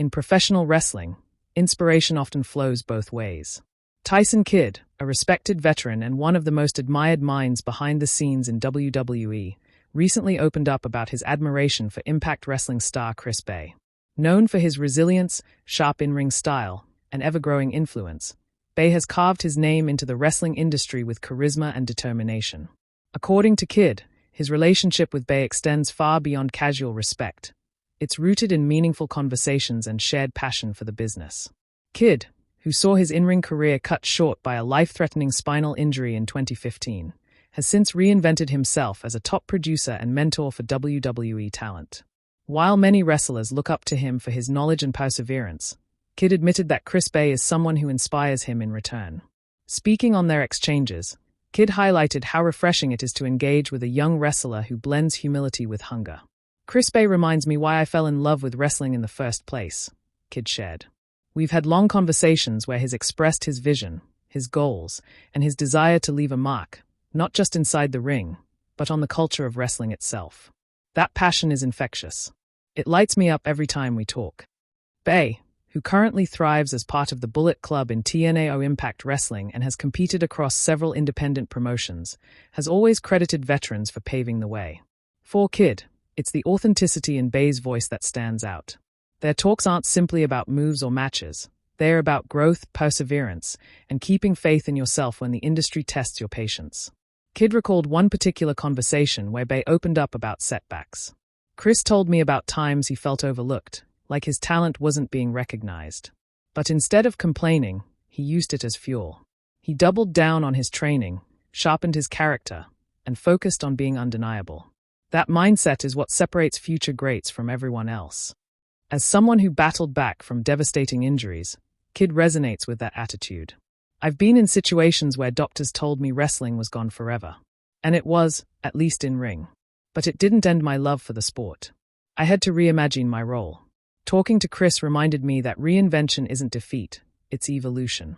In professional wrestling, inspiration often flows both ways. Tyson Kidd, a respected veteran and one of the most admired minds behind the scenes in WWE, recently opened up about his admiration for Impact Wrestling star Chris Bey. Known for his resilience, sharp in-ring style, and ever-growing influence, Bey has carved his name into the wrestling industry with charisma and determination. According to Kidd, his relationship with Bey extends far beyond casual respect. It's rooted in meaningful conversations and shared passion for the business. Kidd, who saw his in-ring career cut short by a life-threatening spinal injury in 2015, has since reinvented himself as a top producer and mentor for WWE talent. While many wrestlers look up to him for his knowledge and perseverance, Kidd admitted that Chris Bey is someone who inspires him in return. Speaking on their exchanges, Kidd highlighted how refreshing it is to engage with a young wrestler who blends humility with hunger. "Chris Bey reminds me why I fell in love with wrestling in the first place," Kidd shared. "We've had long conversations where he's expressed his vision, his goals, and his desire to leave a mark, not just inside the ring, but on the culture of wrestling itself. That passion is infectious. It lights me up every time we talk." Bey, who currently thrives as part of the Bullet Club in TNAO Impact Wrestling and has competed across several independent promotions, has always credited veterans for paving the way. For Kidd, it's the authenticity in Bey's voice that stands out. Their talks aren't simply about moves or matches. They're about growth, perseverance, and keeping faith in yourself when the industry tests your patience. Kidd recalled one particular conversation where Bey opened up about setbacks. "Chris told me about times he felt overlooked, like his talent wasn't being recognized. But instead of complaining, he used it as fuel. He doubled down on his training, sharpened his character, and focused on being undeniable. That mindset is what separates future greats from everyone else." As someone who battled back from devastating injuries, Kidd resonates with that attitude. "I've been in situations where doctors told me wrestling was gone forever. And it was, at least in ring. But it didn't end my love for the sport. I had to reimagine my role." Talking to Chris reminded me that reinvention isn't defeat, it's evolution.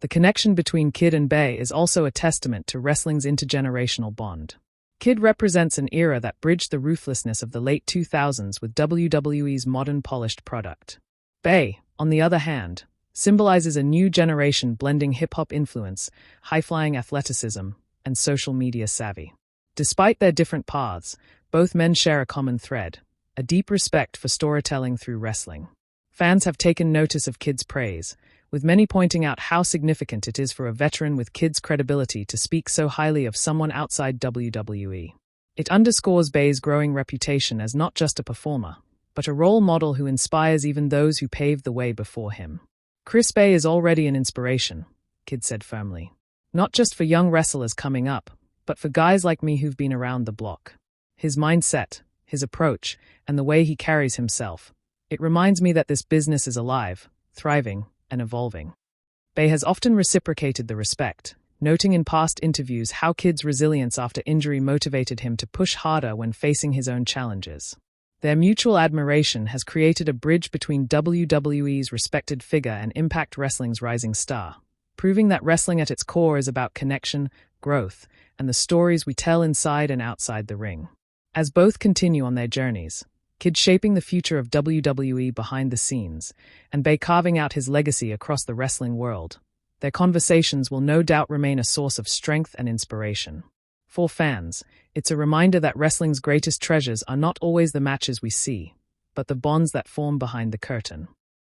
The connection between Kidd and Bey is also a testament to wrestling's intergenerational bond. Kidd represents an era that bridged the ruthlessness of the late 2000s with WWE's modern polished product. Bey, on the other hand, symbolizes a new generation blending hip-hop influence, high-flying athleticism, and social media savvy. Despite their different paths, both men share a common thread: a deep respect for storytelling through wrestling. Fans have taken notice of Kidd's praise, with many pointing out how significant it is for a veteran with Kidd's credibility to speak so highly of someone outside WWE. It underscores Bey's growing reputation as not just a performer, but a role model who inspires even those who paved the way before him. "Chris Bey is already an inspiration," Kidd said firmly. "Not just for young wrestlers coming up, but for guys like me who've been around the block. His mindset, his approach, and the way he carries himself. It reminds me that this business is alive, thriving, and evolving." Bey has often reciprocated the respect, noting in past interviews how Kidd's resilience after injury motivated him to push harder when facing his own challenges. Their mutual admiration has created a bridge between WWE's respected figure and Impact Wrestling's rising star, proving that wrestling at its core is about connection, growth, and the stories we tell inside and outside the ring. As both continue on their journeys, Kidd shaping the future of WWE behind the scenes, and Bey carving out his legacy across the wrestling world, their conversations will no doubt remain a source of strength and inspiration. For fans, it's a reminder that wrestling's greatest treasures are not always the matches we see, but the bonds that form behind the curtain.